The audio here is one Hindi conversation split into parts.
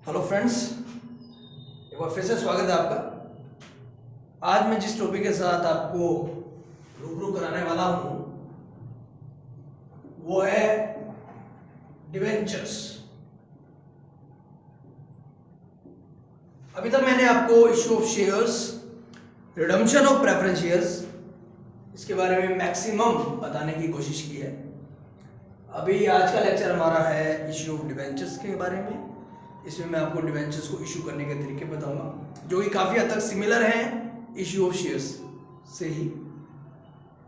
हेलो फ्रेंड्स, एक बार फिर से स्वागत है आपका। आज मैं जिस टॉपिक के साथ आपको रूबरू कराने वाला हूं वो है डिवेंचर्स। अभी तक मैंने आपको issue of shares, redemption of preference shares, इसके बारे में मैक्सिमम बताने की कोशिश की है। अभी आज का लेक्चर हमारा है इश्यू ऑफ डिवेंचर्स के बारे में। इसमें मैं आपको डिवेंचर्स को इशू करने के तरीके बताऊंगा जो कि काफ़ी हद तक सिमिलर हैं इशू ऑफ शेयर्स से ही।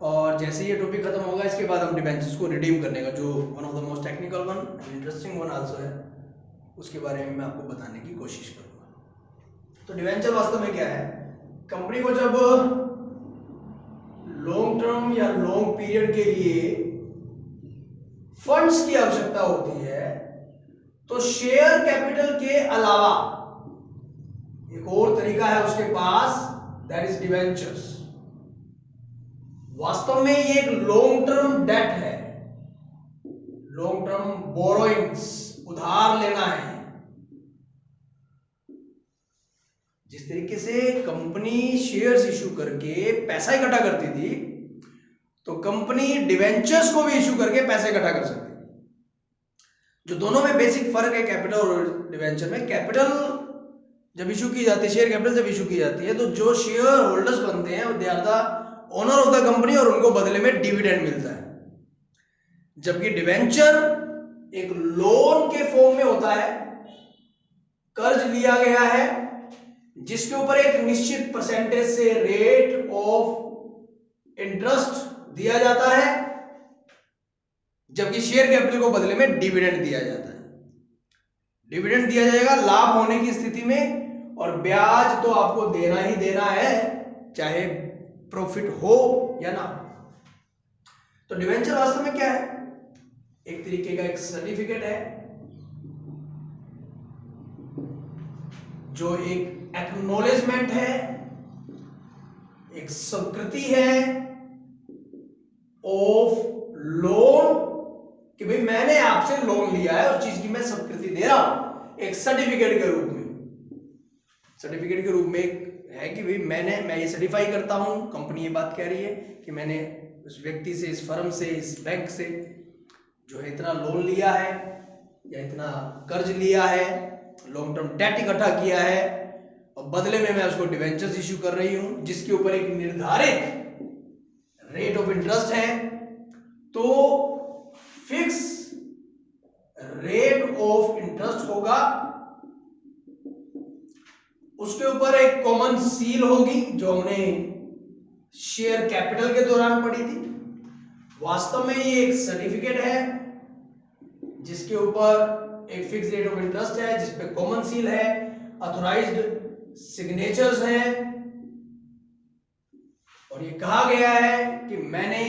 और जैसे ये टॉपिक खत्म होगा इसके बाद हम डिवेंचर्स को रिडीम करने का जो one of the most technical one and interesting one also है उसके बारे में मैं आपको बताने की कोशिश करूंगा। तो डिवेंचर वास्तव में क्या है? कंपनी को जब लॉन्ग टर्म या लॉन्ग पीरियड के लिए फंड्स की आवश्यकता होती है तो शेयर कैपिटल के अलावा एक और तरीका है उसके पास, दैट इज डिवेंचर्स। वास्तव में ये एक लॉन्ग टर्म डेट है, लॉन्ग टर्म बोरोइंग्स, उधार लेना है। जिस तरीके से कंपनी शेयर्स इशू करके पैसा इकट्ठा करती थी तो कंपनी डिवेंचर्स को भी इशू करके पैसे इकट्ठा कर सकती है। जो दोनों में बेसिक फर्क है कैपिटल और डिवेंचर में, कैपिटल जब इशू की जाती है, शेयर कैपिटल जब इशू की जाती है तो जो शेयर होल्डर्स बनते हैं they are the owner of the company और उनको बदले में डिविडेंड मिलता है। जबकि डिवेंचर एक लोन के फॉर्म में होता है, कर्ज लिया गया है जिसके ऊपर एक निश्चित परसेंटेज से रेट ऑफ इंटरेस्ट दिया जाता है, जबकि शेयर कैपिटल को बदले में डिविडेंड दिया जाता है। डिविडेंड दिया जाएगा लाभ होने की स्थिति में और ब्याज तो आपको देना ही देना है चाहे प्रॉफिट हो या ना। तो डिवेंचर वास्तव में क्या है? एक तरीके का एक सर्टिफिकेट है जो एक एक्नॉलेजमेंट है, एक स्वीकृति है ऑफ लोन कि भाई मैंने आपसे लोन लिया है, उस चीज की मैं स्वीकृति दे रहा हूं एक सर्टिफिकेट के रूप में। सर्टिफिकेट के रूप में है कि भाई मैं ये सर्टिफाई करता हूं, कंपनी ये बात कह रही है कि मैंने उस व्यक्ति से, इस फर्म से, इस बैंक से जो है इतना लोन लिया है या इतना कर्ज लिया है, लॉन्ग टर्म डेट इकट्ठा किया है और बदले में मैं उसको डिवेंचर्स इश्यू कर रही हूं जिसके ऊपर एक निर्धारित रेट ऑफ इंटरेस्ट है। तो फिक्स रेट ऑफ इंटरेस्ट होगा, उसके ऊपर एक कॉमन सील होगी जो हमने शेयर कैपिटल के दौरान पढ़ी थी। वास्तव में ये एक सर्टिफिकेट है जिसके ऊपर एक फिक्स रेट ऑफ इंटरेस्ट है, जिस पे कॉमन सील है, ऑथराइज्ड सिग्नेचर्स हैं और ये कहा गया है कि मैंने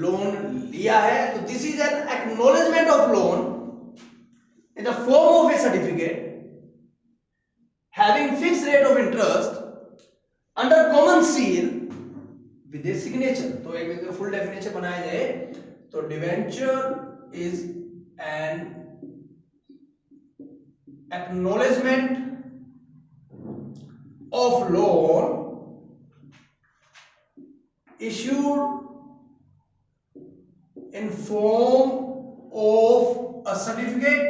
लोन लिया है। तो this is an acknowledgement of loan in the form of A certificate having fix rate of interest under common seal with a signature. तो एक फुल डेफिनेशन बनाया जाए तो debenture is an acknowledgement of loan issued in form of a certificate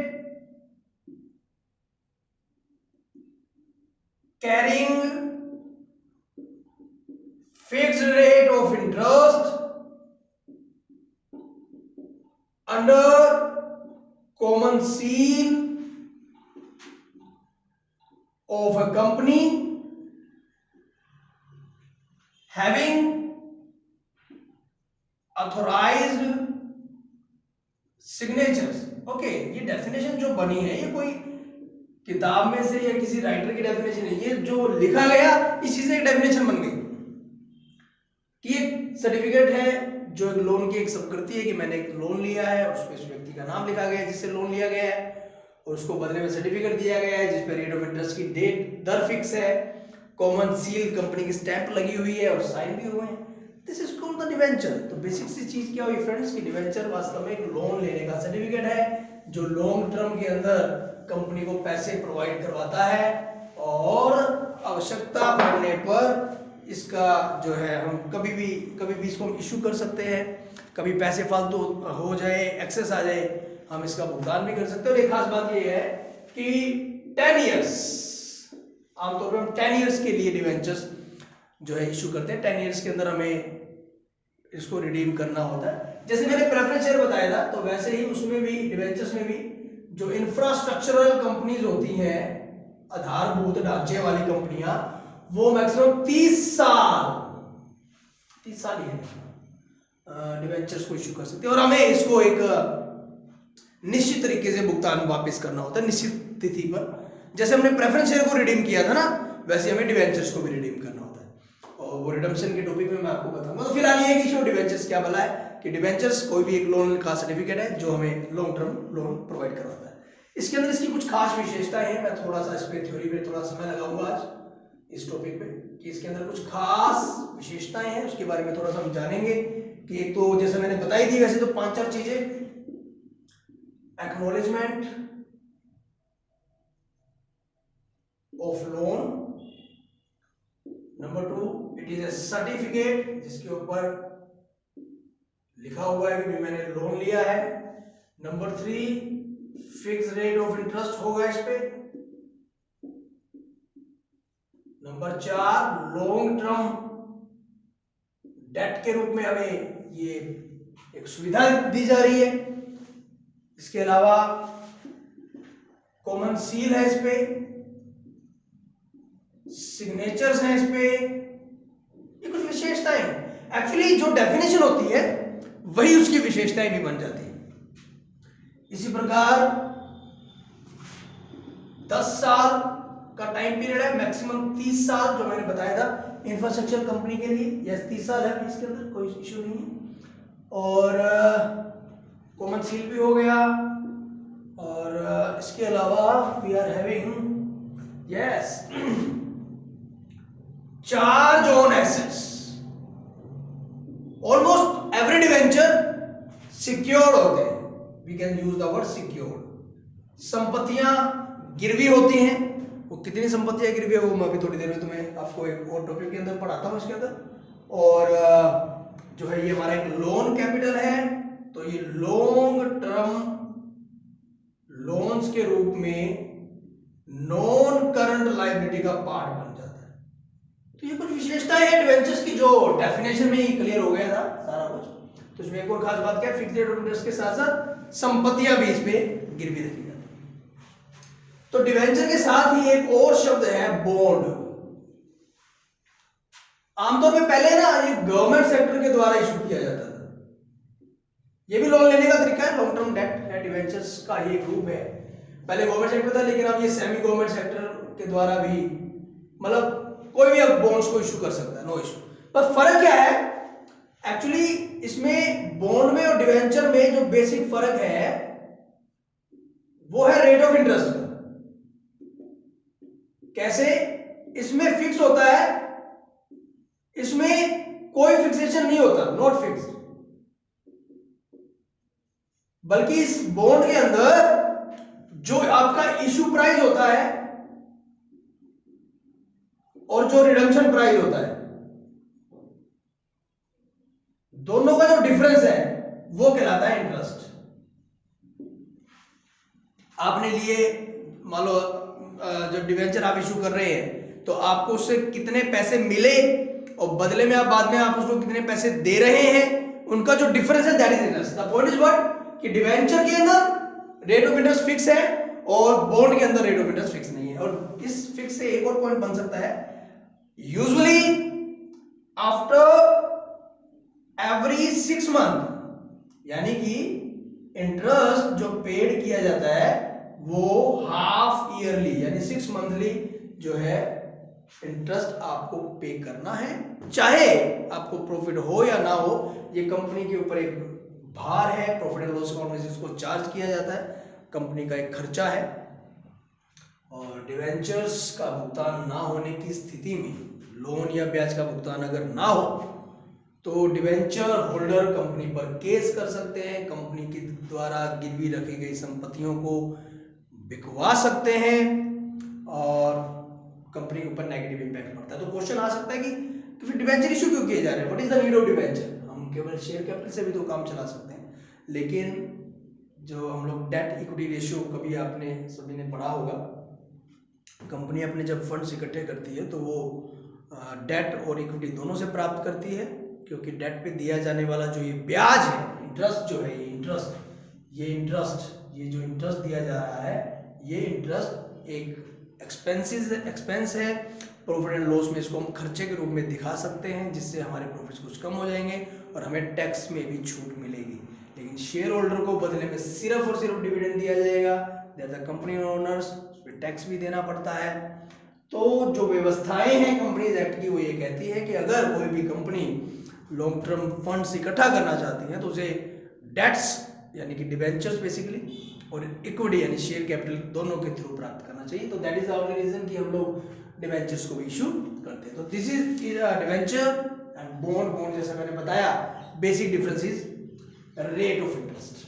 carrying fixed rate of interest under common seal of a company having authorised signatures. Okay, ये डेफिनेशन जो बनी है ये कोई किताब में से या किसी राइटर की डेफिनेशन है, ये जो लिखा गया इस चीज से एक डेफिनेशन बन गई कि एक सर्टिफिकेट है जो एक लोन की एक स्वीकृति है कि मैंने एक लोन लिया है और उसमें उस व्यक्ति का नाम लिखा गया है जिससे लोन लिया गया है और उसको बदले में सर्टिफिकेट दिया गया है जिस पर रेट ऑफ इंटरेस्ट की डेट दर फिक्स है, कॉमन सील कंपनी की स्टैंप लगी हुई है और साइन भी हुए हैं। This is called the debenture. तो बेसिक सी चीज क्या हुई फ्रेंड्स कि डिवेंचर वास्तव में एक लोन लेने का सर्टिफिकेट है जो लॉन्ग टर्म के अंदर कंपनी को पैसे प्रोवाइड करवाता है और आवश्यकता पड़ने पर इसका जो है हम कभी भी इसको हम इशू कर सकते हैं। कभी पैसे फालतू हो जाए, एक्सेस आ जाए, हम इसका भुगतान भी कर सकते हैं। और एक खास बात ये है कि 10 ईयर्स, आमतौर पर हम 10 ईयर्स के लिए डिवेंचर्स जो है इशू करते हैं। 10 ईयर्स के अंदर हमें इसको रिडीम करना होता है। जैसे मैंने प्रेफरेंस शेयर बताया था, तो वैसे ही उसमें भी, डिवेंचर्स में भी जो इंफ्रास्ट्रक्चरल कंपनीज होती हैं, आधारभूत ढांचे वाली कंपनियां, वो मैक्सिमम 30 साल ही है डिवेंचर्स को इशू कर सकते हैं। और हमें इसको एक निश्चित तरीके से भुगतान वापस करना होता है निश्चित तिथि पर। जैसे हमने प्रेफरेंस शेयर को रिडीम किया था ना, वैसे हमें डिवेंचर्स को भी रिडीम करना होता है। और वो रिडम्पशन के टॉपिक में मैं आपको बताऊंगा। तो फिलहाल ये कि डिवेंचर्स क्या भला है कि डिवेंचर्स कोई भी एक लोन का सर्टिफिकेट है जो हमें लॉन्ग टर्म लोन प्रोवाइड करवाता है। इसके अंदर इसकी कुछ खास विशेषताएं हैं। मैं थोड़ा सा इस पे थ्योरी पे थोड़ा समय लगाऊंगा आज इस टॉपिक पे, कि इसके अंदर कुछ खास विशेषताएं हैं, उसके बारे में थोड़ा सा हम जानेंगे। कि एक तो जैसे मैंने बताई थी, वैसे तो 5-4 चीजें, acknowledgement of loan, number 2 it is A certificate जिसके ऊपर लिखा हुआ है कि मैंने लोन लिया है, number 3 fix rate of interest होगा इस पे, नंबर 4 लॉन्ग टर्म डेट के रूप में हमें ये एक सुविधा दी जा रही है। इसके अलावा कॉमन सील है इस पे, सिग्नेचर्स हैं इस पे, ये कुछ विशेषताएं। एक्चुअली जो डेफिनेशन होती है वही उसकी विशेषताएं भी बन जाती है। इसी प्रकार 10 साल का टाइम पीरियड है, मैक्सिमम 30 साल जो मैंने बताया था इंफ्रास्ट्रक्चर कंपनी के लिए। यस 30 साल है, इसके अंदर कोई इश्यू नहीं है। और कॉमन सील भी हो गया। और इसके अलावा we are having yes charge on assets. Almost every debenture secured होते हैं, we can use the word secured. संपत्तियां गिरवी होती हैं। वो कितनी संपत्तियां गिरवी है वो मैं अभी थोड़ी देर में तुम्हें आपको एक और टॉपिक के अंदर पढ़ाता हूं इसके अंदर। और जो है ये हमारा एक लोन कैपिटल है, तो ये लॉन्ग टर्म लोन्स के रूप में नॉन करंट लायबिलिटी का पार्ट बन जाता है। तो ये कुछ विशेषताएं हैं डिवेंचर्स की, जो डेफिनेशन में ही क्लियर हो गया था सारा कुछ। तो इसमें एक और खास बात क्या है, फिक्स्ड रेट ऑफ इंटरेस्ट के साथ साथ संपत्तियां भी इस पे गिरवी रखी जाती है। तो डिवेंचर के साथ ही एक और शब्द है बॉन्ड। आमतौर पे पहले ना ये गवर्नमेंट सेक्टर के द्वारा इशू किया जाता था। ये भी लोन लेने का तरीका है, लॉन्ग टर्म डेट है, डिवेंचर्स का ही एक रूप है। पहले गवर्नमेंट सेक्टर था, लेकिन अब ये सेमी गवर्नमेंट सेक्टर के द्वारा भी, मतलब कोई भी अब बॉन्ड्स को इशू कर सकता है, नो इशू। पर फर्क क्या है एक्चुअली इसमें, बॉन्ड में और डिवेंचर में जो बेसिक फर्क है वो है रेट ऑफ इंटरेस्ट का। कैसे? इसमें फिक्स होता है, इसमें कोई फिक्सेशन नहीं होता, नॉट फिक्स। बल्कि इस बॉन्ड के अंदर जो आपका इशू प्राइस होता है और जो रिडम्पशन प्राइस होता है, दोनों का जो डिफरेंस है वो कहलाता है इंटरेस्ट। आपने लिए, मान लो जब डिवेंचर आप इशू कर रहे हैं तो आपको उससे कितने पैसे मिले और बदले में आप बाद में आप उसको कितने पैसे दे रहे हैं, उनका जो डिफरेंस है that is interest. The point is what कि डिवेंचर के अंदर रेट ऑफ इंटरेस्ट फिक्स है और बॉन्ड के अंदर रेट ऑफ इंटरेस्ट फिक्स नहीं है। और इस फिक्स से एक और पॉइंट बन सकता है, यूजुअली आफ्टर एवरी 6 मंथ, यानी कि इंटरेस्ट जो पेड किया जाता है वो हाफ ईयरली यानी 6 मंथली जो है इंटरेस्ट आपको पे करना है, चाहे आपको प्रॉफिट हो या ना हो। ये कंपनी के ऊपर एक भार है, प्रॉफिट एंड लॉस अकाउंट में इसको चार्ज किया जाता है, कंपनी का एक खर्चा है। और डिवेंचर्स का भुगतान ना होने की स्थिति में, लोन या ब्याज का भुगतान अगर ना हो तो डिवेंचर होल्डर कंपनी पर केस कर सकते हैं, कंपनी के द्वारा गिरवी रखी गई संपत्तियों को बिकवा सकते हैं और कंपनी के ऊपर नेगेटिव इंपैक्ट पड़ता है। तो क्वेश्चन आ सकता है कि फिर डिवेंचर इशू क्यों किए जा रहे हैं, what is the need of debenture. हम केवल शेयर कैपिटल से भी तो काम चला सकते हैं, लेकिन जो हम लोग डेट इक्विटी रेशियो कभी आपने सभी ने पढ़ा होगा, कंपनी अपने जब फंड्स इकट्ठे करती है तो वो डेट और इक्विटी दोनों से प्राप्त करती है, क्योंकि डेट पे दिया जाने वाला जो ये ब्याज है, इंटरेस्ट जो है, ये जो इंटरेस्ट दिया जा रहा है, ये इंटरेस्ट एक एक्सपेंस है। प्रॉफिट एंड लॉस में इसको हम खर्चे के रूप में दिखा सकते हैं, जिससे हमारे प्रॉफिट्स कुछ कम हो जाएंगे और हमें टैक्स में भी छूट मिलेगी। लेकिन शेयर होल्डर को बदले में सिर्फ और सिर्फ डिविडेंड दिया जाएगा, they are the company owners, उस पर टैक्स भी देना पड़ता है। तो जो व्यवस्थाएं हैं कंपनीज एक्ट की, वो ये कहती है कि अगर कोई भी कंपनी लॉन्ग टर्म फंड्स इकट्ठा करना चाहती है तो उसे डेट्स यानी कि डिवेंचर्स बेसिकली और इक्विटी यानी शेयर कैपिटल दोनों के थ्रू प्राप्त करना चाहिए। तो दैट इज आवर रीजन कि हम लोग डिवेंचर्स को भी इशू करते हैं। तो this is debenture and bond. जैसा मैंने बताया, basic difference is rate of interest.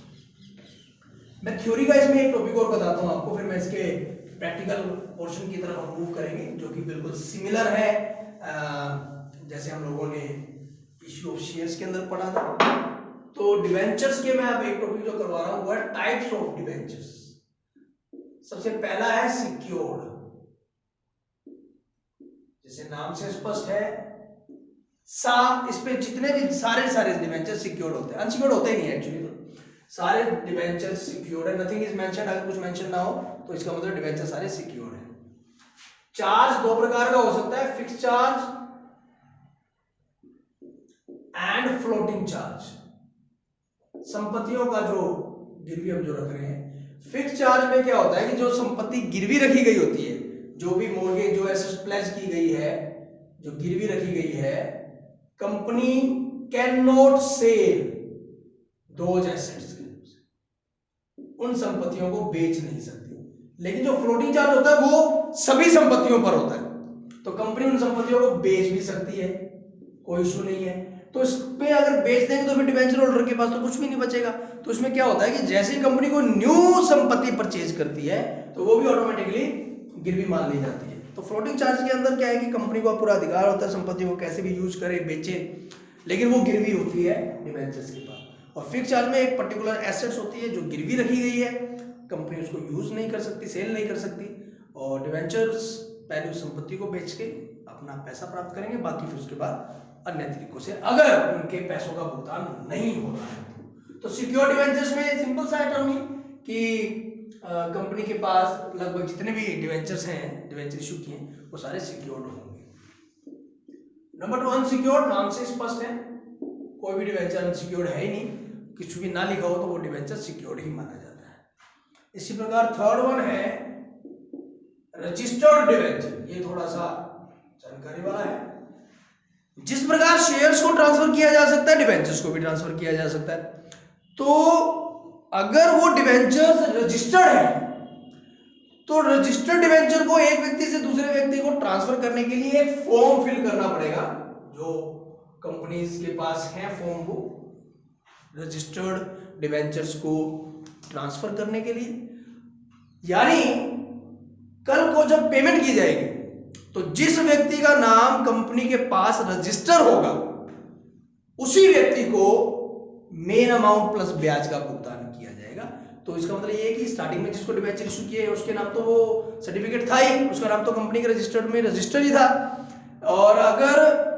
मैं थ्योरी का इसमें एक टॉपिक और बताता हूं आपको, फिर मैं इसके प्रैक्टिकल पोर्शन की तरफ हम मूव करेंगे, जो कि बिल्कुल सिमिलर है जैसे हम लोगों ने इशू ऑफ शेयर्स के अंदर पढ़ा था। तो डिवेंचर्स के मैं अब एक टॉपिक जो करवा रहा हूं वो है टाइप्स ऑफ डिवेंचर्स। सबसे पहला है सिक्योर्ड। जैसे नाम से स्पष्ट है, इस पे जितने भी सारे डिवेंचर सिक्योर्ड होते हैं, अनसिक्योर्ड होते ही नहीं एक्चुअली। तो सारे डिवेंचर सिक्योर्ड है, नथिंग इज मेंशन्ड। अगर कुछ मेंशन ना हो तो इसका मतलब डिवेंचर सारे सिक्योर्ड है। चार्ज दो प्रकार का हो सकता है, fix charge and floating charge. संपत्तियों का जो गिरवी हम जो रख रहे हैं, फिक्स चार्ज में क्या होता है कि जो संपत्ति गिरवी रखी गई होती है, जो भी मॉर्गेज जो एसेट्स प्लेज की गई है, जो गिरवी रखी गई है, company can not sell those assets, उन संपत्तियों को बेच नहीं सकती। लेकिन जो फ्लोटिंग चार्ज होता है वो सभी संपत्तियों पर होता है, तो कंपनी उन संपत्तियों को बेच भी सकती है, कोई इशू नहीं है। तो इस पे अगर बेच देंगे तो फिर डिवेंचर होल्डर के पास तो कुछ भी नहीं बचेगा। तो इसमें क्या होता है कि जैसे ही कंपनी को न्यू संपत्ति परचेज करती है तो वो भी ऑटोमेटिकली गिरवी मान ली जाती है। तो फ्लोटिंग चार्ज के अंदर क्या है कि कंपनी को पूरा अधिकार होता है संपत्ति को कैसे भी यूज करे, बेचे, लेकिन वो गिरवी होती है डिवेंचर्स के पास। और फिक्स चार्ज में एक पर्टिकुलर एसेट्स होती है जो गिरवी रखी गई है, कंपनी उसको यूज नहीं कर सकती, सेल नहीं कर सकती, और डिवेंचर्स पहले उस संपत्ति को बेच के अपना पैसा प्राप्त करेंगे, बाकी फिर उसके बाद अन्य तरीकों से, अगर उनके पैसों का भुगतान नहीं हो रहा है। तो सिक्योर डिवेंचर्स में सिंपल सा टर्म ही कि कंपनी के पास लगभग जितने भी डिवेंचर्स हैं, डिवेंचर इशू किए हैं, वो सारे सिक्योर्ड होंगे। नंबर 2 अनसिक्योर्ड, नाम से स्पष्ट है, कोई भी डिवेंचर अनसिक्योर्ड है ही नहीं, कुछ भी ना लिखा हो तो वो डिवेंचर सिक्योर्ड ही माना जाता है। इसी प्रकार थर्ड वन है रजिस्टर्ड डिवेंचर। ये थोड़ा सा जानकारी वाला है। जिस प्रकार शेयर्स को ट्रांसफर किया जा सकता है, डिवेंचर्स को भी ट्रांसफर किया जा सकता है। तो अगर वो डिवेंचर्स रजिस्टर्ड है तो रजिस्टर्ड डिवेंचर को एक व्यक्ति से दूसरे व्यक्ति को ट्रांसफर करने के लिए एक फॉर्म फिल करना पड़ेगा, जो कंपनीज के पास है फॉर्म, वो रजिस्टर्ड डिवेंचर्स को ट्रांसफर करने के लिए। यानी कल को जब पेमेंट की जाएगी तो जिस व्यक्ति का नाम कंपनी के पास रजिस्टर होगा उसी व्यक्ति को मेन अमाउंट प्लस ब्याज का भुगतान किया जाएगा। तो इसका मतलब ये है कि स्टार्टिंग में जिसको डिवेंचर इशू किए उसके नाम तो वो सर्टिफिकेट था ही, उसका नाम तो कंपनी के रजिस्टर्ड में रजिस्टर ही था, और अगर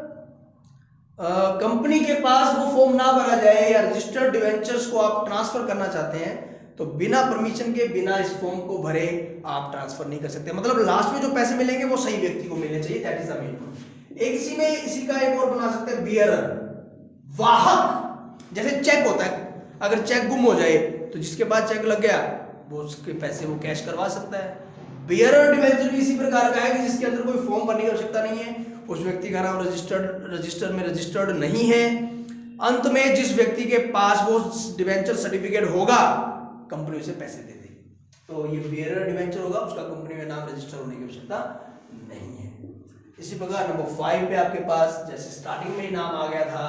कंपनी के पास वो फॉर्म ना भरा जाए या रजिस्टर्ड डिवेंचर्स को आप ट्रांसफर करना चाहते हैं तो बिना परमिशन के, बिना इस फॉर्म को भरे आप ट्रांसफर नहीं कर सकते। मतलब लास्ट में जो पैसे मिलेंगे वो सही व्यक्ति को मिलने चाहिए, दैट इज द मेन। एक इसी का एक और बना सकते हैं बियरर, वाहक। जैसे चेक होता है, अगर चेक गुम हो जाए तो जिसके पास चेक लग गया वो उसके पैसे वो कैश करवा सकता है। बियरर डिवेंचर भी इसी प्रकार का है कि जिसके अंदर कोई फॉर्म भरने की आवश्यकता नहीं है, उस व्यक्ति का नाम रजिस्टर में रजिस्टर्ड नहीं है। अंत में जिस व्यक्ति के पास वो डिवेंचर सर्टिफिकेट होगा कंपनी उसे पैसे दे देगी। तो ये बियरर डिवेंचर होगा, उसका कंपनी में नाम रजिस्टर होने की आवश्यकता नहीं है। इसी प्रकार नंबर 5 पे आपके पास जैसे स्टार्टिंग में ही नाम आ गया था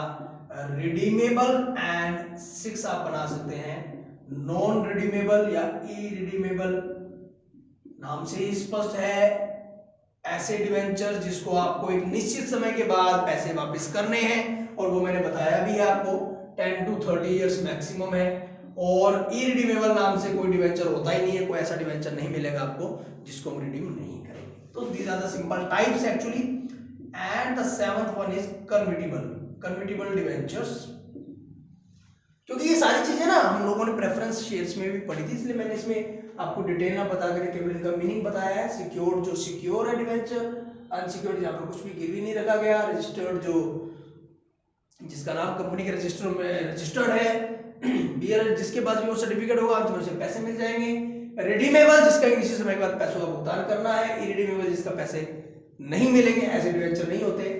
रिडीमेबल एंड 6 आप बना सकते हैं नॉन रिडीमेबल या इरिडीमेबल। नाम से ही स्पष्ट है, ऐसे डिवेंचर जिसको आपको एक निश्चित समय के बाद पैसे वापस करने हैं, और वो मैंने बताया भी है आपको 10 to 30 इयर्स मैक्सिमम है। और इरिडीमेबल नाम से कोई डिवेंचर होता ही नहीं है, कोई ऐसा डिवेंचर नहीं मिलेगा आपको जिसको हम रिडीम नहीं करेंगे। तो these are the simple types actually. And the 7th one is convertible debentures. क्योंकि ये सारी चीजें ना हम लोगों ने प्रेफरेंस शेयर्स में भी पढ़ी थी, इसलिए मैंने इसमें आपको डिटेल ना बता कर केवल इनका मीनिंग बताया है। सिक्योर्ड जो सिक्योर है डिवेंचर, अनसिक्योर्ड जहाँ पर कुछ भी गिरवी नहीं रखा गया, रजिस्टर्ड जो जिसका नाम कंपनी के रजिस्टर में रजिस्टर्ड है, बियर जिसके पास भी वो सर्टिफिकेट होगा तो उसे पैसे मिल जाएंगे, रिडीमेबल जिसका एक निश्चित समय के बाद पैसों का भुगतान करना है, इरिडीमेबल जिसका पैसे नहीं मिलेंगे, ऐसे डिवेंचर नहीं होते।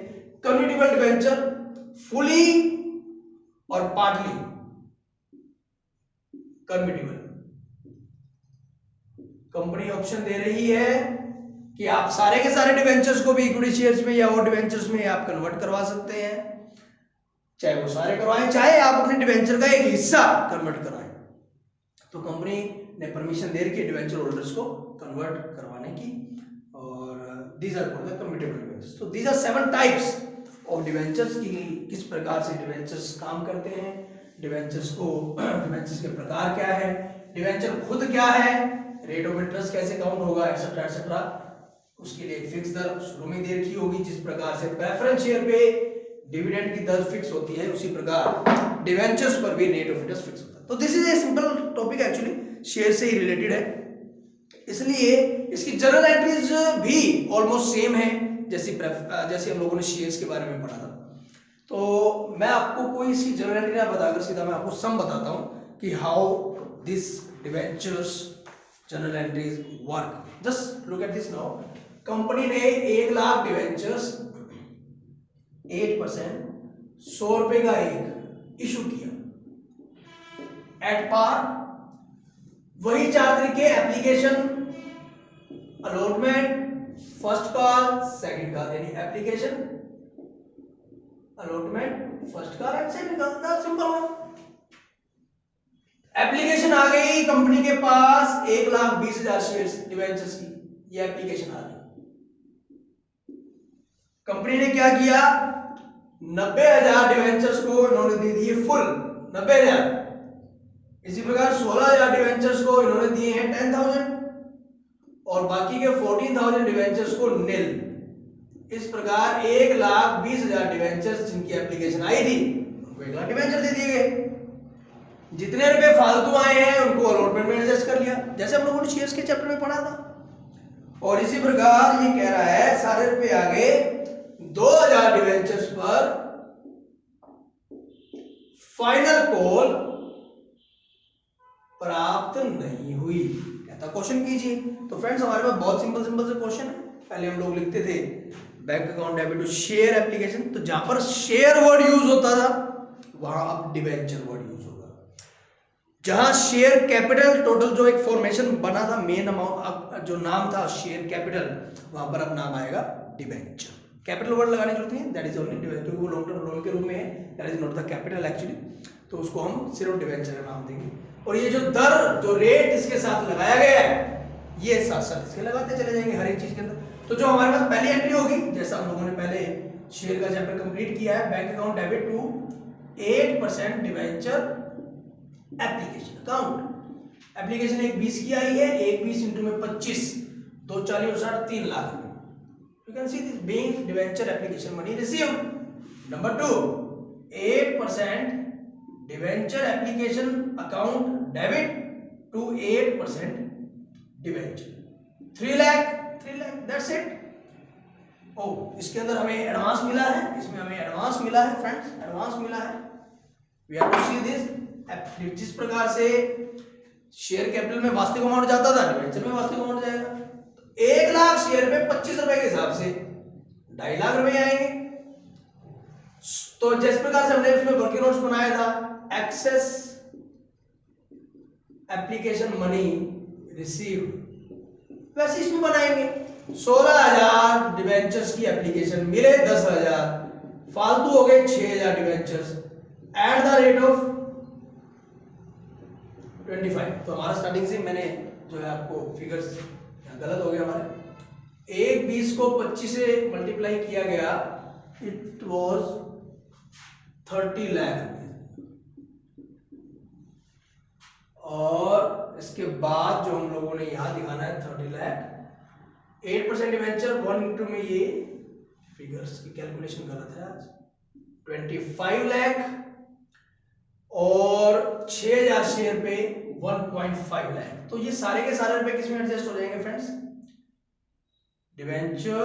कन्वर्टिबल डिवेंचर फुली और पार्टली कन्वर्टिबल। कंपनी ऑप्शन दे रही है कि आप सारे के सारे डिवेंचर्स को भी इक्विटी शेयर्स में या और डिवेंचर्स में आप कन्वर्ट करवा सकते हैं, चाहे वो सारे करवाएं, चाहे आप अपने डिवेंचर का एक हिस्सा कन्वर्ट कराएं। तो कंपनी ने परमिशन दे रखी है डिवेंचर होल्डर्स को कन्वर्ट करवाने की। और these are called the convertible debentures. तो these are 7 types of debentures की किस प्रकार से डिवेंचर्स काम करते हैं, डिवेंचर्स के प्रकार क्या है, डिवेंचर खुद क्या है, रेट ऑफ इंटरेस्ट कैसे काउंट होगा, एक्सेट्रा एक्सेट्रा। उसके लिए एक फिक्स दर शुरू में दे रखी होगी, जिस प्रकार से प्रेफरेंस शेयर पे डिविडेंड की दर फिक्स होती है, उसी प्रकार डिवेंचर्स पर भी रेट ऑफ इंटरेस्ट फिक्स होता है। तो this is a simple topic, actually share से ही रिलेटेड है, इसलिए इसकी जनरल एंट्रीज भी ऑलमोस्ट सेम है जैसे हम लोगों ने शेयर्स के बारे में पढ़ा था। तो मैं आपको कोई इसकी जनरल एंट्री ना बताकर सीधा मैं आपको सम बताता हूं कि how this debentures general entries work. Just look at this now. Company ने 1 लाख डिवेंचर्स 8% 100 रुपए का एक इशू किया एट पार। वही 4 तरीके application, allotment, first call, second call, यानी application, allotment, first call and second call, that's simple one. Application आ गई कंपनी के पास 1,20,000 शेयर्स डिवेंचर्स की, ये एप्लीकेशन आ गई। कंपनी ने क्या किया, 90,000 डिवेंचर्स को इन्होंने दे दिए फुल 90,000। इसी प्रकार 16,000 डिवेंचर्स को इन्होंने दिए हैं 10,000 और बाकी के 14,000 डिवेंचर्स को निल। इस प्रकार 1,20,000 डिवेंचर्स जिनकी एप्लीकेशन आई थी उनको 1 लाख डिवेंचर दे दिए गए। जितने रुपए फालतू आए हैं उनको अलॉटमेंट में एडजस्ट कर लिया, जैसे हम लोगों ने शेयर्स के चैप्टर में पढ़ा था। और इसी प्रकार ये कह रहा है सारे रुपए आ गए 2,000 डिवेंचर्स पर फाइनल कॉल प्राप्त नहीं हुई। कहता क्वेश्चन कीजिए। तो फ्रेंड्स हमारे पास बहुत सिंपल से क्वेश्चन है। पहले हम लोग लिखते थे bank account debit to share application, तो जहां पर शेयर वर्ड यूज होता था वहां अब डिवेंचर वर्ड यूज होगा। जहां शेयर कैपिटल टोटल जो एक फॉर्मेशन बना था, मेन अमाउंट जो नाम था शेयर कैपिटल, वहां पर अब नाम आएगा डिवेंचर। कैपिटल वर्ड लगाने की जरूरत नहीं है, दैट इज ओनली डिवेंचर, क्योंकि वो लॉन्ग टर्म लोन के रूप में है, that is not the capital actually. तो उसको हम सिर्फ डिवेंचर का नाम देंगे। और ये जो दर जो रेट इसके साथ लगाया गया है ये साथ साथ इसके लगाते चले जाएंगे हर एक चीज के अंदर। तो जो हमारे पास पहली एंट्री होगी, जैसा हम लोगों ने पहले शेयर का चैप्टर कंप्लीट किया है, bank account debit to 8% debenture application account. Application एक 20 की आई है, एक 20 इंटू में 25, 2 40 और 60 3 लाख रुपए। You can see this being debenture application money received. Number 2, 8% debenture application account debit to 8% debenture. 3 lakh, that's it. Oh, इसके अंदर हमें एडवांस मिला है, इसमें हमें एडवांस मिला है फ्रेंड्स, एडवांस मिला है। We have to see this. जिस प्रकार से शेयर कैपिटल में वास्तविक अमाउंट जाता था, डिवेंचर में वास्तविक अमाउंट जाएगा। 1 लाख शेयर पे 25 रुपए के हिसाब से 2.5 लाख रुपए आएंगे। तो जिस प्रकार से हमने इसमें वर्किंग नोट्स बनाया था, एक्सेस एप्लीकेशन मनी रिसीव, वैसे इसमें बनाएंगे। 16,000 डिवेंचर्स की एप्लीकेशन मिले, 10,000 फालतू हो गए 6,000 debentures. At the rate of 25। तो हमारा स्टार्टिंग से मैंने जो है आपको फिगर्स गलत हो गया हमारे। एक 20 को 25 से मल्टीप्लाई किया गया, इट वॉज 30 लाख। और इसके बाद जो हम लोगों ने यहां दिखाना है 30 लाख। 8% डिवेंचर 1 इंटू में, ये फिगर्स की कैलकुलेशन गलत है आज, 25 लाख और 6000 शेयर पे 1.5 लाख। तो ये सारे के सारे रुपए किस में एडजस्ट हो जाएंगे फ्रेंड्स? डिवेंचर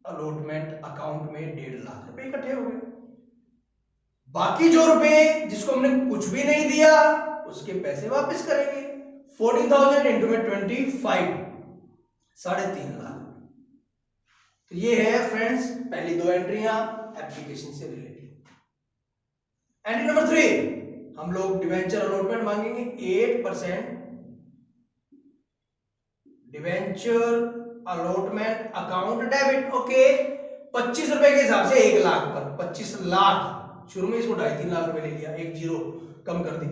अलॉटमेंट अकाउंट में 1.5 लाख रुपए इकट्ठे हो गए। बाकी जो रुपए जिसको हमने कुछ भी नहीं दिया उसके पैसे वापस करेंगे। 40,000 इंटू में 25, 3.5 लाख। तो ये है फ्रेंड्स पहली दो एंट्रियां एप्लीकेशन से रिलेटेड। एंट्री नंबर 3, हम लोग डिवेंचर अलॉटमेंट मांगेंगे। 8% debenture allotment account debit. Okay, 25 रुपए के हिसाब से 1 लाख पर 25 लाख, शुरू में इसको 2.5-3 लाख रुपए ले लिया, एक जीरो कम कर दी,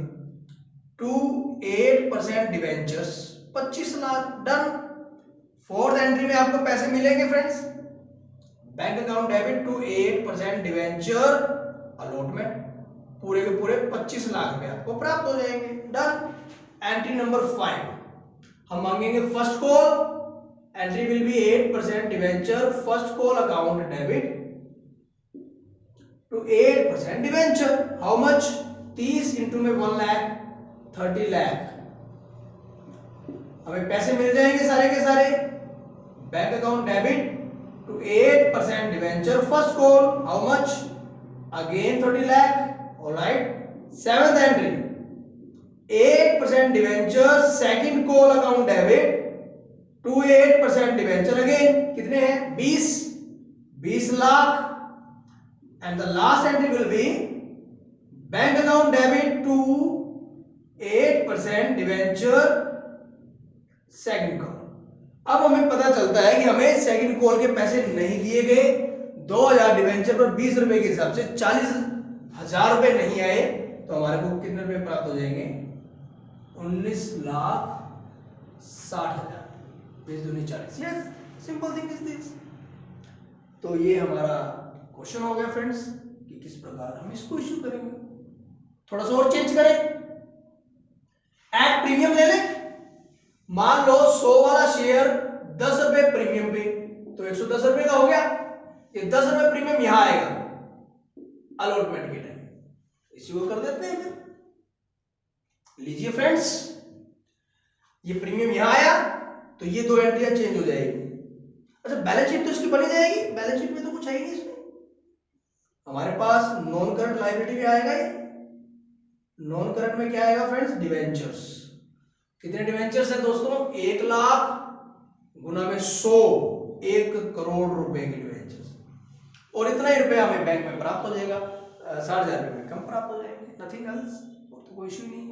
to 8% debentures 25 lakh, done. Fourth entry में आपको पैसे मिलेंगे friends, bank account debit to 8% debenture allotment, पूरे के पूरे 25 लाख रुपए आपको प्राप्त हो जाएंगे, डन। एंट्री नंबर 5, हम मांगेंगे first call. Entry will be 8% debenture first call account debit to 8% debenture. How much? 30 into में 1 लाख, 30 लाख। हमें पैसे मिल जाएंगे सारे के सारे। Bank account debit to 8% debenture first call, how much? Again 30 lakh, alright. Seventh entry, 8% debenture second call account debit to 8% debenture, again कितने हैं? 20 lakh. And the last entry will be bank account debit to 8% debenture second call. अब हमें पता चलता है कि हमें सेकंड कॉल के पैसे नहीं दिए गए। 2000 डिवेंचर पर 20 रुपए के हिसाब से 40,000 रुपए नहीं आए, तो हमारे को कितने रुपए प्राप्त हो जाएंगे? 19,60,000। 20 दूनी 40। Yes, simple thing is this. तो ये हमारा क्वेश्चन हो गया फ्रेंड्स कि किस प्रकार हम इसको इश्यू करेंगे। थोड़ा सा और चेंज करें, एट प्रीमियम ले लें। मान लो 100 वाला शेयर 10 रुपए प्रीमियम पे, तो 110 रुपए का हो गया। ये 10 रुपए प्रीमियम यहां आएगा अलॉटमेंट के टाइम, इसी को कर देते हैं। फिर लीजिए फ्रेंड्स, ये प्रीमियम यहां आया तो ये दो एंट्रियां चेंज हो जाएगी। अच्छा, बैलेंस शीट तो इसकी बनी जाएगी। बैलेंस शीट में तो कुछ है ही नहीं इसमें। हमारे पास नॉन करंट लायबिलिटी भी आएगा। ये नॉन करंट में क्या आएगा फ्रेंड्स? डिवेंचर्स। कितने डिवेंचर्स हैं दोस्तों? 1 लाख गुना में 100, 1 करोड़ रुपए के डिवेंचर्स। और इतना ही रुपया हमें बैंक में प्राप्त हो जाएगा। 60,000 रुपए में कम प्राप्त हो जाएंगे, नथिंग एल्स। और तो कोई इश्यू नहीं है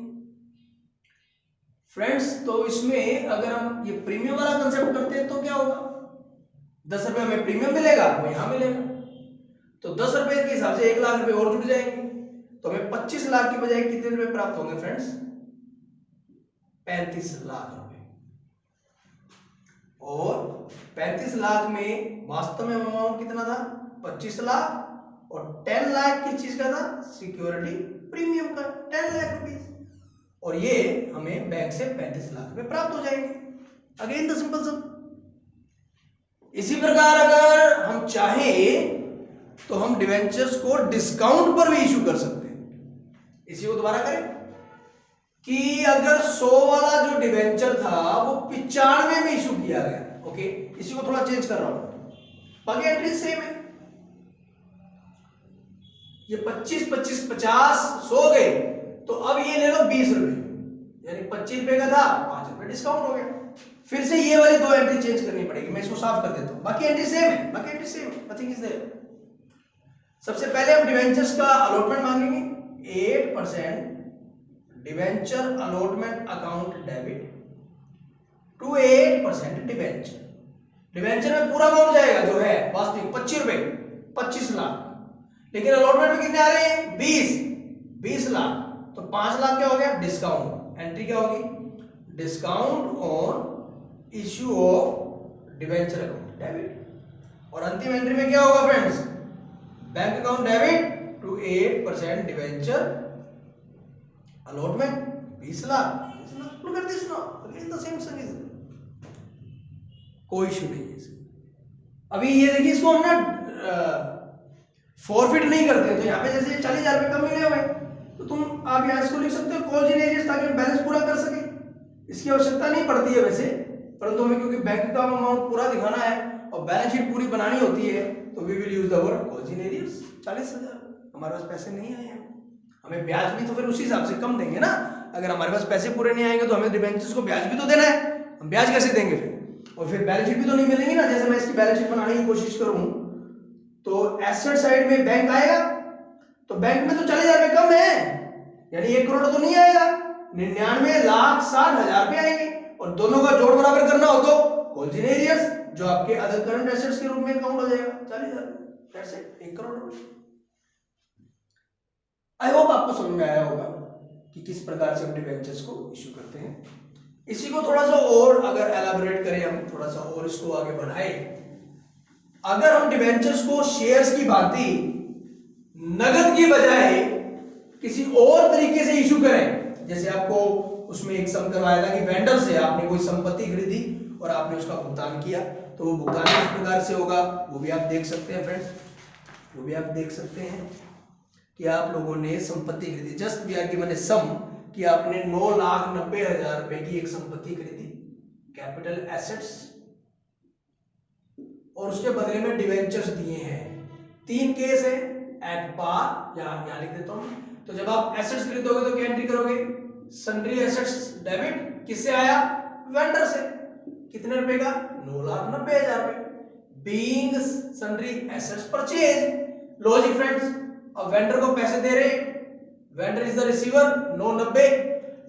फ्रेंड्स। तो इसमें अगर हम ये प्रीमियम वाला कंसेप्ट करते हैं तो क्या होगा? 10 रुपए हमें प्रीमियम मिलेगा, वो यहां मिलेगा, तो 10 रुपए के हिसाब से 1 लाख रुपए और जुड़ जाएंगे। तो हमें 25 लाख की बजाय कितने रुपए प्राप्त होंगे फ्रेंड्स? 35 लाख रुपए। और 35 लाख में वास्तव में अमाउंट कितना था? 25 लाख। और 10 लाख किस चीज का था? सिक्योरिटी प्रीमियम का 10 लाख रुपीस। और ये हमें बैंक से 35 लाख रुपए प्राप्त हो जाएंगे। अगेन द सिंपल सम। इसी प्रकार अगर हम चाहें तो हम डिवेंचर्स को डिस्काउंट पर भी इश्यू कर सकते हैं। इसी को दोबारा करें कि अगर 100 वाला जो डिवेंचर था वो 95 में इश्यू किया गया। ओके, इसी को थोड़ा चेंज कर रहा हूं, बाकी एंट्री सेम है। ये 25, 25, 50, 100 गए, तो अब ये ले लो 20 रुपए, यानी 25 रुपए का था, 5 रुपए डिस्काउंट हो गया। फिर से ये वाली दो एंट्री चेंज करनी पड़ेगी। मैं इसको साफ कर देता हूं, बाकी एंट्री सेम है, बाकी एंट्री सेम है, नथिंग इज देयर। सबसे पहले हम डिवेंचर्स का अलॉटमेंट मांगेंगे। 8% debenture allotment account debit to 8% debenture. Debenture में पूरा अमाउंट जाएगा जो है वास्तविक 25 रुपए, 25 लाख, लेकिन अलॉटमेंट में कितने आ रहे हैं? 20। 20 लाख, तो 5 लाख क्या हो गया डिस्काउंट, एंट्री क्या होगी discount on issue of debenture account debit, और अंतिम एंट्री में क्या होगा friends, bank account debit to 8% debenture allotment 20 lakh कर दिस ना, अगेन द सेम सर्विस, कोई इशू नहीं है इसमें। अभी ये देखिए इसको हम ना फॉरफिट नहीं करते, तो यहाँ पे जैसे 40,000 रुपये कम मिले हुए, तो तुम आप यहाँ इसको लिख सकते हो कॉल्स इन एरियर्स, ताकि हम बैलेंस पूरा कर सके, इसकी आवश्यकता नहीं पड़ती है वैसे, परंतु हमें क्योंकि बैंक का अमाउंट पूरा दिखाना है और बैलेंस शीट पूरी बनानी होती है, तो we will use the word calls in arrears. 40,000 हमारे पास पैसे नहीं आए हैं, हमें ब्याज भी तो फिर उसी हिसाब से कम देंगे ना, अगर हमारे पास पैसे पूरे नहीं आएंगे तो हमें डिबेंचर्स को ब्याज भी तो देना है, हम ब्याज कैसे देंगे फिर, और फिर बैलेंस शीट भी तो नहीं मिलेंगी ना। जैसे मैं इसकी बैलेंस शीट बनाने की कोशिश करूं तो एसेट साइड में बैंक आएगा, तो बैंक में तो 40,000 रुपये कम है, यानी 1 करोड़ तो नहीं आएगा, 99,60,000 रुपये आएंगे, और दोनों का जोड़ बराबर करना हो तो कॉल्स इन एरियर्स, जो आपके अदर करंट एसेट्स के रूप में काउंट हो जाएगा 40,000, that's it, 1 crore. I hope आपको समझ में आया होगा कि किस प्रकार से हम डिबेंचर्स को इश्यू करते हैं। इसी को थोड़ा सा और अगर एलाबोरेट करें, हम थोड़ा सा और इसको आगे बढ़ाएं, अगर हम डिबेंचर्स को शेयर्स की भांति नगद की बजाय किसी और तरीके से इशू करें, जैसे आपको उसमें एक सम करवाया था कि वेंडर से आपने कोई संपत्ति खरीदी और आपने उसका भुगतान किया, तो वो भुगतान किस प्रकार से होगा वो भी आप देख सकते हैं फ्रेंड्स, वो भी आप देख सकते हैं कि आप लोगों ने संपत्ति खरीदी, जस्ट वी आर गिवन ए सम कि आपने 9,90,000 रुपए की एक संपत्ति खरीदी, कैपिटल एसेट्स, और उसके बदले में डिवेंचर्स दिए हैं। 3 केस है, एट पार, यहां लिख देता हूं। तो जब आप एसेट्स खरीदोगे तो क्या एंट्री करोगे, सन्ड्री एसेट्स डेबिट, किससे आया, वेंडर से, कितने रुपए का, 9,90,000 रुपए, being sundry assets purchase. Logic friends, अब वेंडर को पैसे दे रहे, वेंडर इज द रिसीवर 990,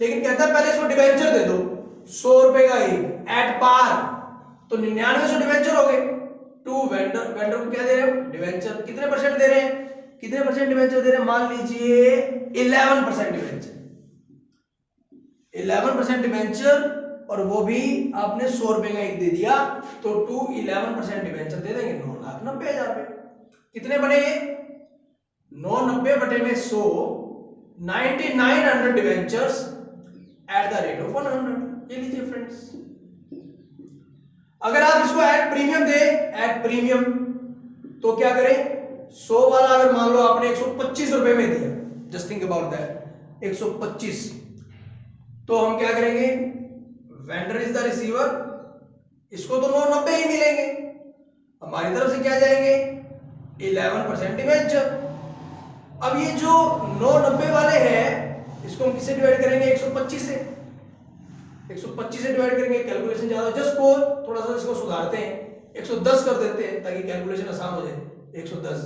लेकिन कहता है पहले इसको डिवेंचर दे दो 100 रुपए का ही एट पार, तो 9900 डिवेंचर हो गए टू वेंडर, वेंडर को क्या दे रहे हो डिवेंचर, कितने परसेंट दे रहे हैं, कितने परसेंट डिवेंचर दे रहे हैं, मान लीजिए 11% डिवेंचर, 11% डिवेंचर, और वो भी आपने 100 रुपए का एक दे दिया, तो टू 11% डिवेंचर दे देंगे 9,90,000 रुपए, कितने बने ये 990 बटे में 100, 9900 debentures at the rate of 100, ये लीजिए फ्रेंड्स। अगर आप इसको at premium they, at premium, तो क्या करें, 100 वाला अगर मान लो आपने 125 रुपए में दिया, जस्ट थिंक अबाउट दैट, 125, तो हम क्या करेंगे, वेंडर इज द रिसीवर, इसको तो 990 ही मिलेंगे, हमारी तरफ से क्या जाएंगे 11% डिवेंचर। अब ये जो 990 वाले हैं, इसको हम किससे डिवाइड करेंगे, 125 से, 125 से डिवाइड करेंगे, कैलकुलेशन ज्यादा, जस्ट को थोड़ा सा इसको सुधारते हैं, 110 कर देते हैं ताकि कैलकुलेशन आसान हो जाए, 110,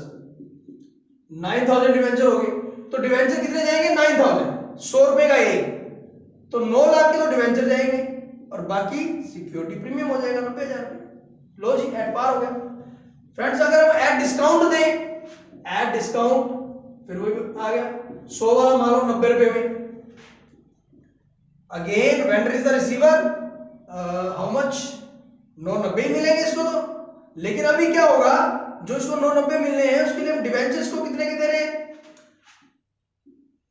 9,000 डिवेंचर हो गए, तो डिवेंचर कितने जाएंगे 9,000, 100 रुपए का एक, तो 9 लाख के तो डिवेंचर जाएंगे, और बाकी सिक्योरिटी प्रीमियम हो जाएगा 90,000 रुपए, लो जी एट पार हो गया। फ्रेंड्स अगर हम एट डिस्काउंट दें, एट डिस्काउंट, फिर वो आ गया 100 वाला मान लो 90 रुपए में, again vendor is the receiver, how much 990 मिलेंगे इसको तो, लेकिन अभी क्या होगा, जो इसको 990 मिलने हैं उसके लिए हम डिवेंचर्स को कितने के दे रहे हैं,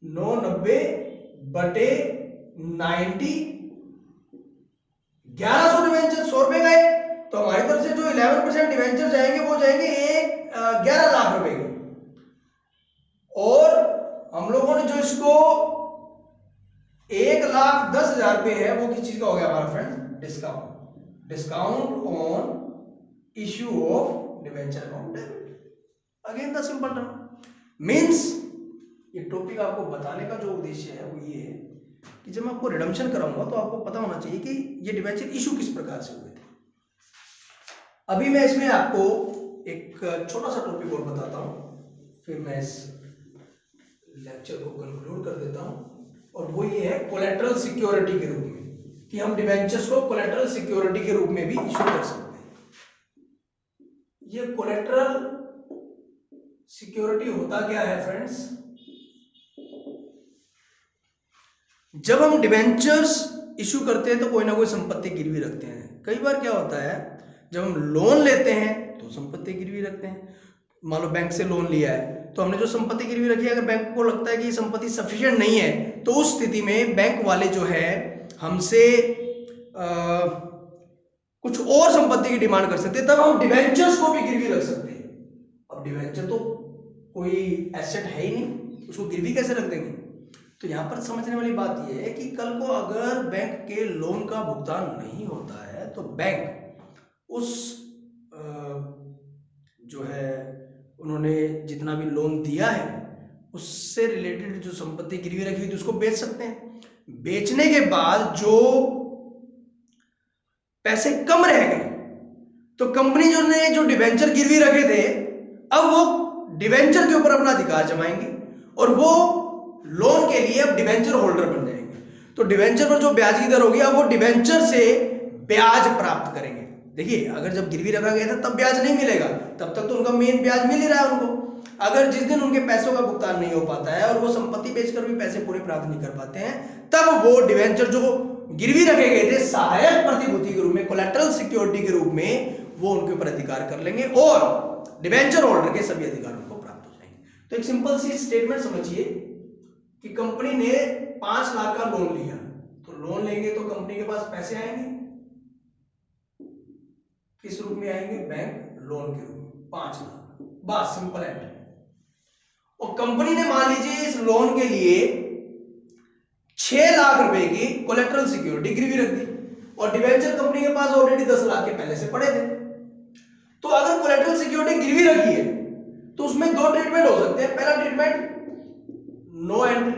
990 बटे 90, 1100 डिवेंचर 100 रुपए का है, तो हमारी तरफ से जो 11% डिवेंचर जाएंगे वो जाएंगे 11 लाख रुपए के, और हम लोगों ने जो इसको 1,10,000 रुपए है वो किस चीज का हो गया हमारा friend, discount, discount on issue of debenture account debit, again the simple term means, ये टॉपिक आपको बताने का जो उद्देश्य है वो ये है कि जब मैं आपको रिडम्पशन कराऊंगा तो आपको पता होना चाहिए कि ये डिवेंचर इशू किस प्रकार से हुए थे। अभी मैं इसमें आपको एक छोटा सा टॉपिक और बताता हूं, फिर मैं इस लेक्चर को कंक्लूड कर देता हूं, और वो ये है कोलैटरल सिक्योरिटी के रूप में, कि हम डिवेंचर्स को कोलैटरल सिक्योरिटी के रूप में भी इशू कर सकते हैं। ये कोलैटरल सिक्योरिटी होता क्या है फ्रेंड्स, जब हम डिवेंचर्स इशू करते हैं तो कोई ना कोई संपत्ति गिरवी रखते हैं। कई बार क्या होता है, जब हम लोन लेते हैं तो संपत्ति गिरवी रखते हैं। मान लो बैंक से लोन लिया है तो हमने जो संपत्ति गिरवी रखी है, अगर बैंक को लगता है कि ये संपत्ति सफिशिएंट नहीं है तो उस स्थिति में बैंक वाले जो है हमसे कुछ और संपत्ति की डिमांड कर सकते हैं, तब हम डिवेंचर्स को भी गिरवी रख सकते हैं। अब डिवेंचर तो कोई एसेट है ही नहीं, उसको गिरवी कैसे रख देंगे? तो यहां पर समझने वाली बात यह है कि कल को अगर बैंक के लोन का भुगतान नहीं होता है तो बैंक उस जो है उन्होंने जितना भी लोन दिया है उससे रिलेटेड जो संपत्ति गिरवी रखी थी उसको बेच सकते हैं। बेचने के बाद जो पैसे कम रह गए तो कंपनी जो डिवेंचर गिरवी रखे थे अब वो डिवेंचर के ऊपर अपना अधिकार जमाएंगे और वो लोन के लिए अब डिवेंचर होल्डर बन जाएंगे। तो डिवेंचर पर जो ब्याज की दर होगी अब वो डिवेंचर से ब्याज प्राप्त करेंगे। देखिए, अगर जब गिरवी रखा गया था तब ब्याज नहीं मिलेगा, तब तक तो उनका मेन ब्याज मिल ही रहा है उनको। अगर जिस दिन उनके पैसों का भुगतान नहीं हो पाता है और वो संपत्ति बेचकर भी पैसे पूरे प्राप्त नहीं कर पाते हैं, तब वो डिवेंचर जो गिरवी रखे गए थे सहायक प्रतिभूति के रूप में, कोलैटरल सिक्योरिटी के रूप में, वो उनके ऊपर अधिकार कर लेंगे और डिवेंचर होल्डर के सभी अधिकार उनको प्राप्त हो जाएंगे। तो एक सिंपल सी स्टेटमेंट समझिए कि कंपनी ने 5 लाख का लोन लिया, तो लोन लेंगे तो कंपनी के पास पैसे आएंगे, किस रूप में आएंगे? बैंक लोन के रूप में 5 लाख, बस सिंपल एंट्री। और कंपनी ने मान लीजिए इस लोन के लिए 6 लाख रुपए की कोलैटरल सिक्योरिटी गिरवी रख दी और डिवेंचर कंपनी के पास ऑलरेडी 10 लाख के पहले से पड़े थे। तो अगर कोलैटरल सिक्योरिटी गिरवी रखी है तो उसमें 2 ट्रीटमेंट हो सकते हैं। पहला ट्रीटमेंट, नो एंट्री,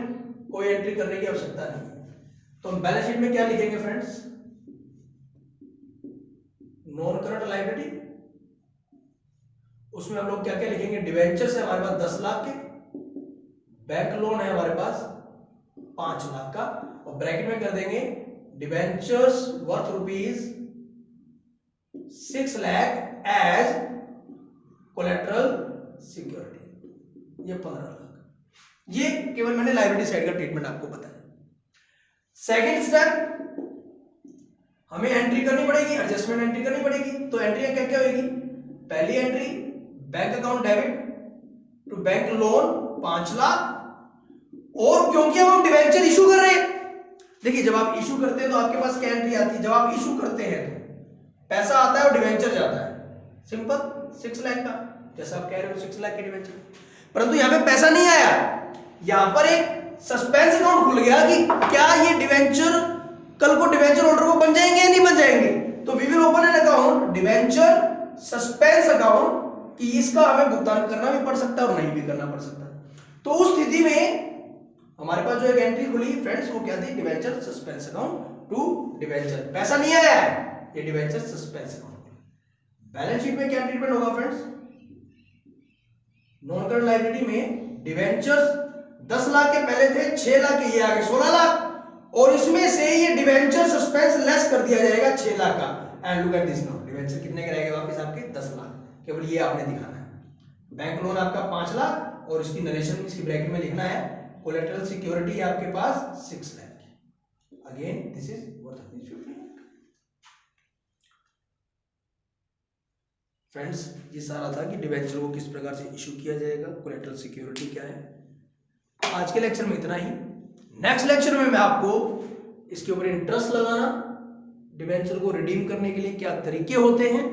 कोई एंट्री करने की आवश्यकता नहीं। तो हम बैलेंस शीट में क्या लिखेंगे फ्रेंड्स? नॉन करंट लायबिलिटी, उसमें हम लोग क्या क्या लिखेंगे? डिवेंचर्स है हमारे पास 10 लाख के, बैंक लोन है हमारे पास 5 लाख का, और ब्रैकेट में कर देंगे debentures worth rupees 6 lakh as collateral security, ये 15 लाख। ये केवल मैंने लायबिलिटी साइड का ट्रीटमेंट आपको बताया। सेकंड स्टेप, हमें एंट्री करनी पड़ेगी, एडजस्टमेंट एंट्री करनी पड़ेगी। तो एंट्री क्या क्या होगी? पहली entry, bank account debit to bank loan 5 lakh, और क्योंकि हम डिवेंचर इशू कर रहे हैं, देखिए जब आप इशू करते हैं तो आपके पास क्या एंट्री आती है? जब आप इशू करते हैं तो पैसा आता है और डिवेंचर जाता है, सिंपल 6 लाख का, जैसा आप कह रहे हो 6 लाख के डिवेंचर। परंतु यहां पे पैसा नहीं आया, यहां पर एक सस्पेंस अकाउंट खुल गया कि क्या ये डिवेंचर कल को डिवेंचर होल्डर को बन जाएंगे या नहीं बन जाएंगे। तो we will open an account debenture suspense account, कि इसका हमें भुगतान करना भी पड़ सकता है और नहीं भी करना पड़ सकता है। तो उस स्थिति में हमारे पास जो एक एंट्री खुली फ्रेंड्स, वो क्या थी? Debenture suspense account to debenture. पैसा नहीं आया है, ये debenture suspense account. Balance sheet में क्या ट्रीटमेंट होगा फ्रेंड्स? नॉन करंट लायबिलिटी में डिवेंचर्स 10 लाख के पहले थे, 6 लाख के, ये आ गए 16 लाख, और इसमें से ये डिवेंचर सस्पेंस लेस कर दिया जाएगा 6 लाख का। And look at this now, debenture कितने के रहेंगे वापस? आपके 10 लाख। केवल ये आपने दिखाना है। बैंक लोन आपका 5 लाख और इसकी नरेशन इसकी ब्रैकेट में लिखना है कोलैटरल सिक्योरिटी आपके पास 6 lakh. Again this is worth friends, ये सारा था कि डिवेंचर को किस प्रकार से इशू किया जाएगा, कोलैटरल सिक्योरिटी क्या है। आज के लेक्चर में इतना ही। नेक्स्ट लेक्चर में मैं आपको इसके ऊपर इंटरेस्ट लगाना, डिवेंचर को रिडीम करने के लिए क्या तरीके होते हैं,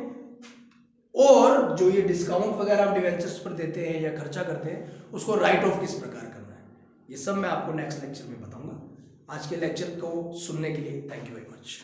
और जो ये डिस्काउंट वगैरह आप डिवेंचर्स पर देते हैं या खर्चा करते हैं उसको राइट ऑफ किस प्रकार करना है, ये सब मैं आपको नेक्स्ट लेक्चर में बताऊंगा। आज के लेक्चर को सुनने के लिए थैंक यू वेरी मच।